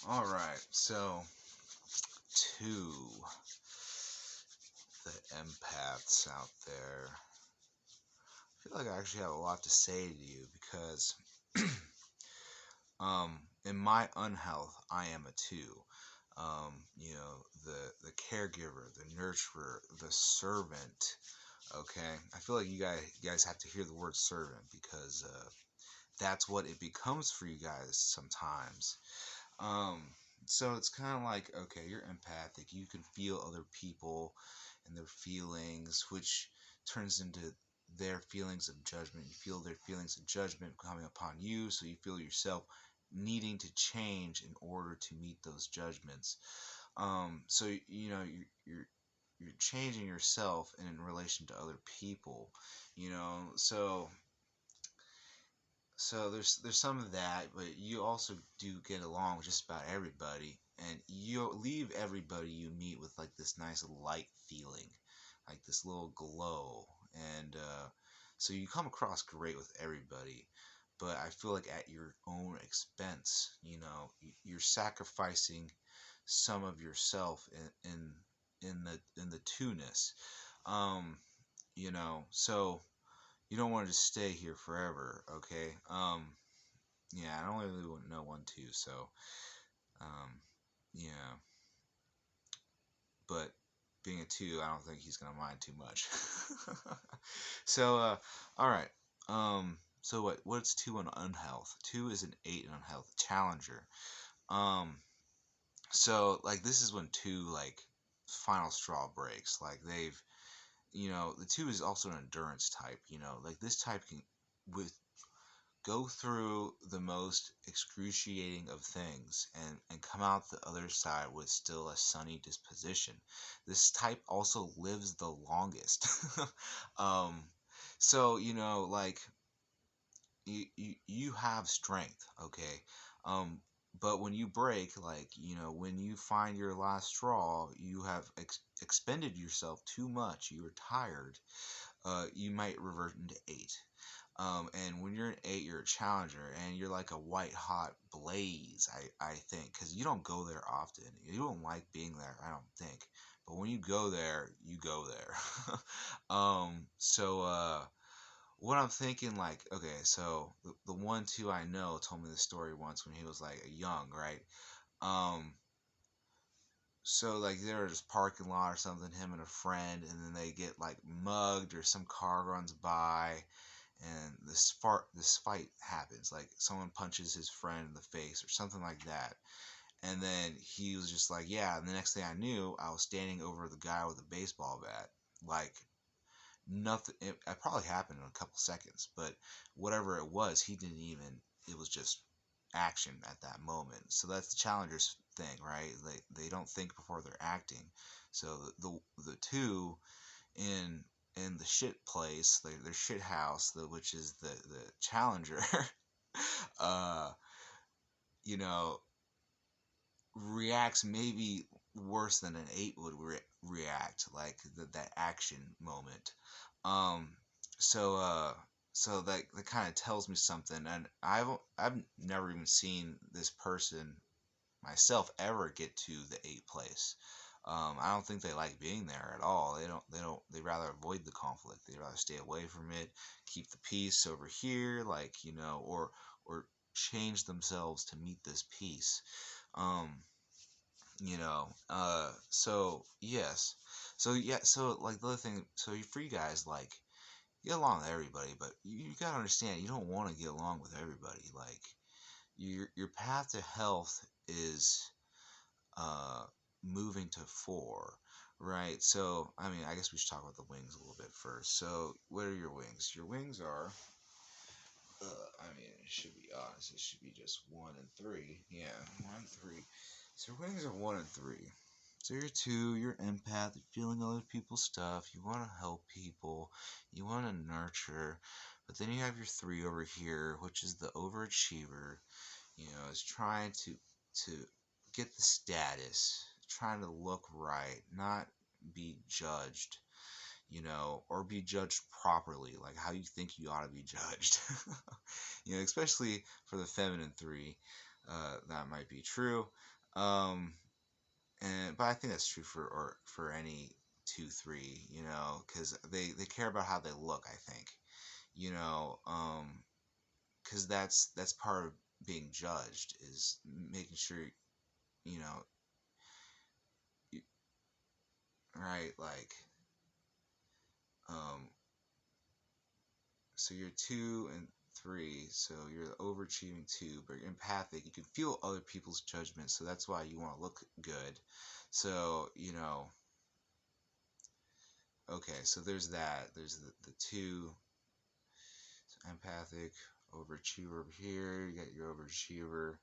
Alright, so to the empaths out there, I feel like I actually have a lot to say to you because in my unhealth, I am a two. The caregiver, the nurturer, the servant. Okay, I feel like you guys have to hear the word servant because that's what it becomes for you guys sometimes. Um, so it's kind of like, okay, you're empathic. You can feel other people and their feelings, which turns into their feelings of judgment. You feel their feelings of judgment coming upon you, so you feel yourself needing to change in order to meet those judgments. So you're changing yourself in relation to other people. So there's some of that, but you also do get along with just about everybody, and you leave everybody you meet with like this nice light feeling, like this little glow, and so you come across great with everybody. But I feel like at your own expense, you're sacrificing some of yourself in the two-ness. Um, so you don't want to just stay here forever, okay? Yeah, I don't really want no one to, so, um, yeah, but being a two, I don't think he's gonna mind too much. So, all right, so what's two on unhealth? Two is an eight in unhealth, challenger. Um, so like this is when two like final straw breaks. Like the two is also an endurance type. Like this type can with go through the most excruciating of things and come out the other side with still a sunny disposition. This type also lives the longest. um, so, like you have strength, okay? Um, but when you break, like, when you find your last straw, you have expended yourself too much, you are tired, you might revert into eight. And when you're an eight, you're a challenger, and you're like a white hot blaze. I think, because you don't go there often. You don't like being there, I don't think. But when you go there, you go there. So what I'm thinking, like, okay, so the one two I know told me the story once when he was like young, right? Um, so like they're just parking lot or something, him and a friend, and then they get like mugged or some car runs by and this fight happens. Like someone punches his friend in the face or something like that. And then he was just like, yeah. And the next thing I knew, I was standing over the guy with a baseball bat. Like nothing. It probably happened in a couple seconds, but whatever it was, he didn't even. It was just action at that moment. So that's the challengers thing, right? They don't think before they're acting. So the two in the shit place, their shit house, which is the challenger, uh, you know, reacts maybe worse than an eight would react, like that action moment. Um, so so that kind of tells me something, and I've never even seen this person myself ever get to the eight place. I don't think they like being there at all. They rather avoid the conflict. They rather stay away from it, keep the peace over here, like, or change themselves to meet this peace. Um, so yes. So yeah, so like the other thing, so for you guys, like, get along with everybody, but you gotta understand you don't want to get along with everybody. Like your path to health is uh, moving to four, right? So, I mean, I guess we should talk about the wings a little bit first. So, what are your wings? Your wings are, I mean, it should be honest. It should be just one and three. Yeah, one, three. So, your wings are one and three. So, you're two, you're empath, you're feeling other people's stuff, you want to help people, you want to nurture. But then you have your three over here, which is the overachiever, is trying to get the status, trying to look right, not be judged, or be judged properly, like how you think you ought to be judged. Especially for the feminine three. that might be true. Um, and but I think that's true for any 2-3, because they care about how they look. I think, because that's part of being judged is making sure you know right, like, um, so you're 2 and 3, so you're overachieving 2, but you're empathic. You can feel other people's judgment, so that's why you want to look good. So, okay, so there's that. There's the 2, so empathic, overachiever over here. You got your overachiever,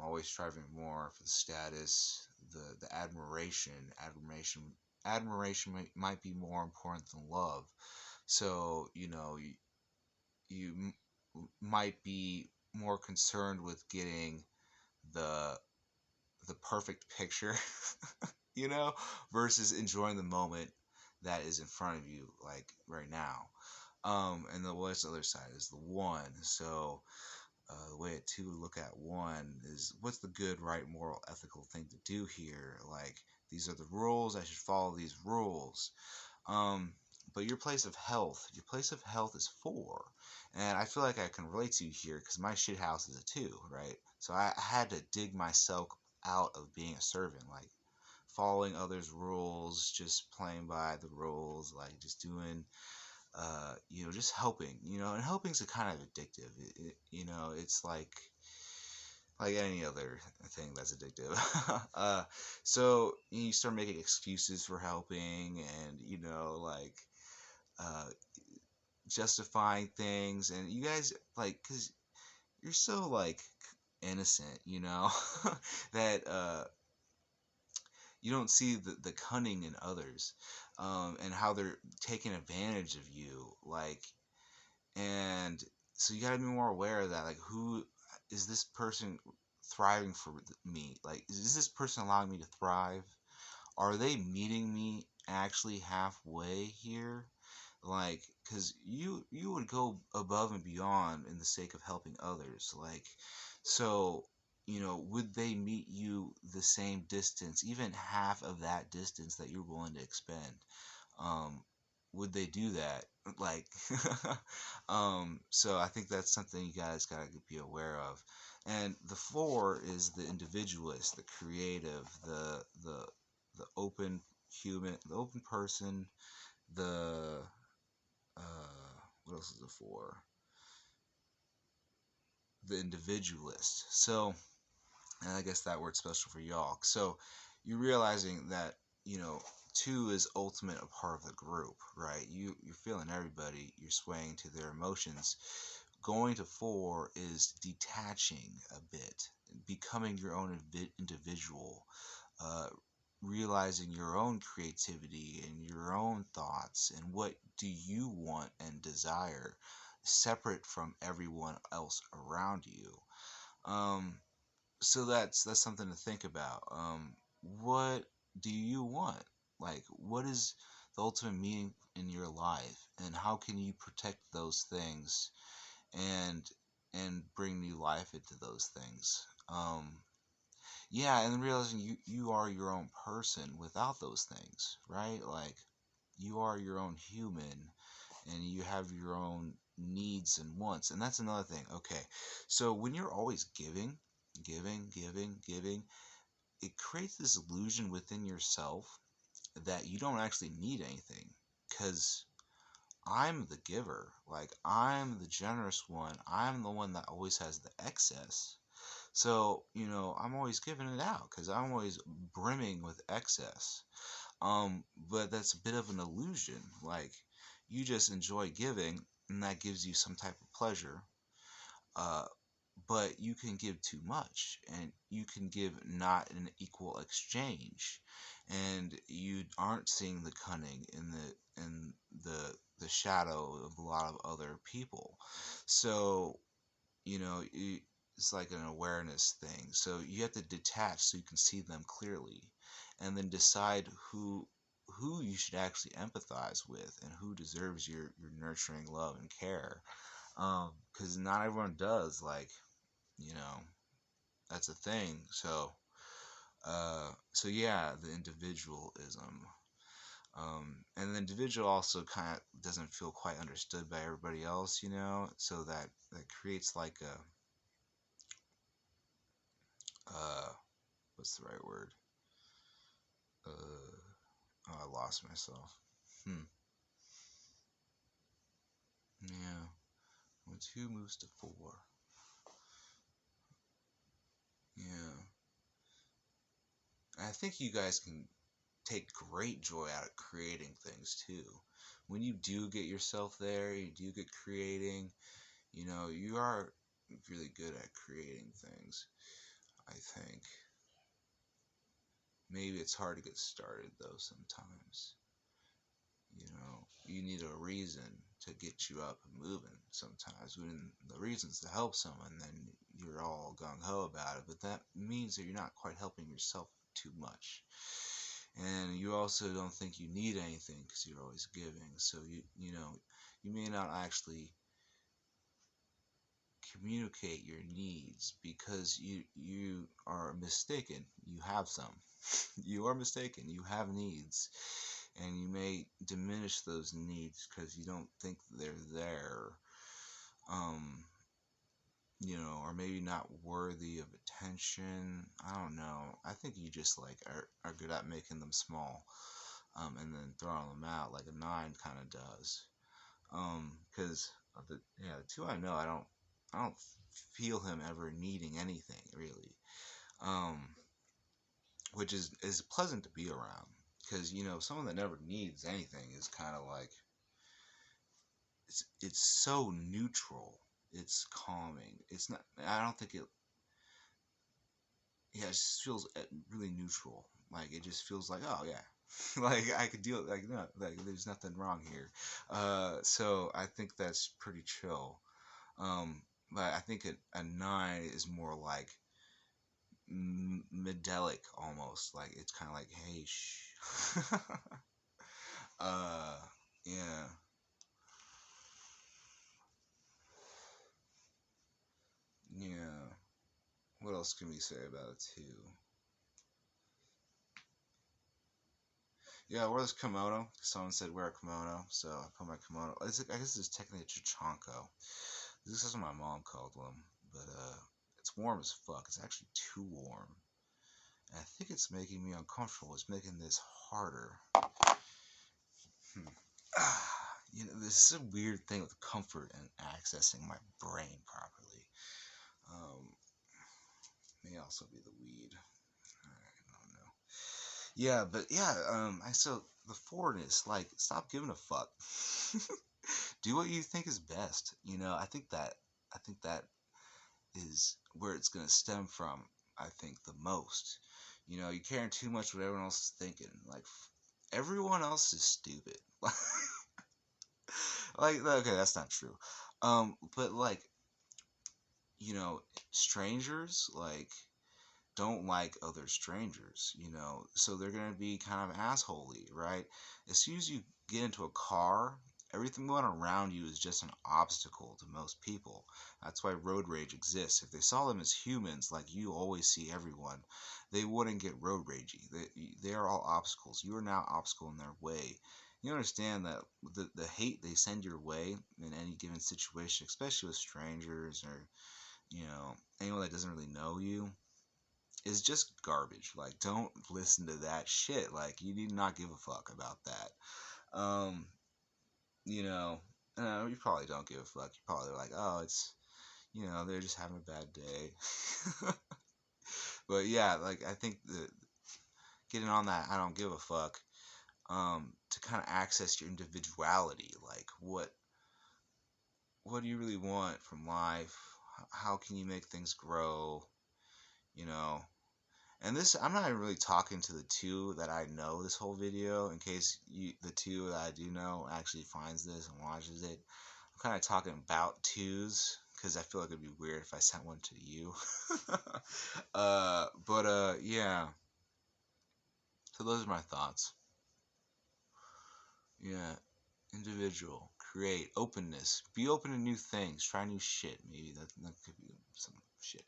always striving more for the status, the admiration might be more important than love. So, you might be more concerned with getting the the perfect picture, you know, versus enjoying the moment that is in front of you, like right now. And the what's the other side is the 1. So the way to look at 1 is what's the good, right, moral, ethical thing to do here? Like, these are the rules. I should follow these rules. Um, but your place of health is 4, and I feel like I can relate to you here because my shit house is a 2, right? So I had to dig myself out of being a servant, like following others' rules, just playing by the rules, like just doing, just helping, and helping's a kind of addictive. It's like any other thing that's addictive. So you start making excuses for helping, and like uh, justifying things, and you guys like because you're so like innocent, that you don't see the cunning in others, and how they're taking advantage of you, like, and so you got to be more aware of that, like, who is this person thriving for me, like, is this person allowing me to thrive, are they meeting me actually halfway here, like, because you would go above and beyond in the sake of helping others, like, so would they meet you the same distance, even half of that distance that you're willing to expend, um would they do that, like, so I think that's something you guys gotta be aware of. And the 4 is the individualist, the creative, the open human, the open person, the what else is it for? The individualist. So, and I guess that word's special for y'all. So, you're realizing that 2 is ultimate a part of the group, right? You're feeling everybody. You're swaying to their emotions. Going to 4 is detaching a bit, becoming your own individual, uh, realizing your own creativity and your own thoughts and what do you want and desire, separate from everyone else around you. Um, so that's something to think about. What do you want? Like, what is the ultimate meaning in your life, and how can you protect those things and bring new life into those things? Yeah, and then realizing you are your own person without those things, right? Like, you are your own human, and you have your own needs and wants, and that's another thing. Okay, so when you're always giving, giving, giving, giving, it creates this illusion within yourself that you don't actually need anything, because I'm the giver, like, I'm the generous one, I'm the one that always has the excess. So, I'm always giving it out because I'm always brimming with excess. But that's a bit of an illusion. Like, you just enjoy giving, and that gives you some type of pleasure. Uh, but you can give too much, and you can give not an equal exchange, and you aren't seeing the cunning in the shadow of a lot of other people. So it's like an awareness thing. So you have to detach so you can see them clearly, and then decide who you should actually empathize with and who deserves your nurturing love and care. Because not everyone does. Like, you know, That's a thing. So yeah, the individualism. And the individual also kind of doesn't feel quite understood by everybody else, so that creates like uh, what's the right word? Oh, I lost myself. Hmm. Yeah. When two moves to four. Yeah. I think you guys can take great joy out of creating things too. When you do get yourself there, you do get creating, you are really good at creating things, I think. Maybe it's hard to get started though sometimes. You need a reason to get you up and moving sometimes. When the reason's to help someone, then you're all gung ho about it. But that means that you're not quite helping yourself too much. And you also don't think you need anything because you're always giving. So you may not actually communicate your needs because you are mistaken. You have some. You are mistaken. You have needs, and you may diminish those needs because you don't think they're there. Um, or maybe not worthy of attention. I don't know. I think you just like are good at making them small, and then throwing them out like a nine kind of does. Because the two I know, I don't feel him ever needing anything really. Um, which is pleasant to be around because someone that never needs anything is kind of like it's so neutral. It's calming. It's not. I don't think it. Yeah, it just feels really neutral. Like it just feels like, oh yeah, like I could deal. Like no, like there's nothing wrong here. So I think that's pretty chill. Um, but I think a nine is more like medelic almost. Like it's kind of like, hey, shh. uh, yeah, yeah. What else can we say about it too? Yeah, wear this kimono. Someone said wear a kimono, so I put my kimono. I guess it's technically a chichanko. This is what my mom called them, but it's warm as fuck. It's actually too warm, and I think it's making me uncomfortable. It's making this harder. Hmm. This is a weird thing with comfort and accessing my brain properly. Um, may also be the weed. I don't know. Yeah, but yeah, I so the forwardness, like, stop giving a fuck. Do what you think is best. I think that is where it's gonna stem from. I think the most. You caring too much what everyone else is thinking. Like, everyone else is stupid. Like, okay, that's not true. But like, you know, strangers like don't like other strangers, so they're gonna be kind of assholey, right? As soon as you get into a car, everything going around you is just an obstacle to most people. That's why road rage exists. If they saw them as humans, like you always see everyone, they wouldn't get road ragey. They are all obstacles. You are now obstacle in their way. You understand that the hate they send your way in any given situation, especially with strangers or anyone that doesn't really know you, is just garbage. Like, don't listen to that shit. Like, you need not give a fuck about that. You know, you probably don't give a fuck. You probably are like, oh, they're just having a bad day. But yeah, like, I think getting on that, I don't give a fuck, to kind of access your individuality. Like, what do you really want from life? How can you make things grow? You know, And this, I'm not even really talking to the two that I know this whole video, in case the two that I do know actually finds this and watches it. I'm kind of talking about twos, because I feel like it'd be weird if I sent one to you. Yeah. So those are my thoughts. Yeah. Individual, create, openness, be open to new things, try new shit. Maybe that could be some shit.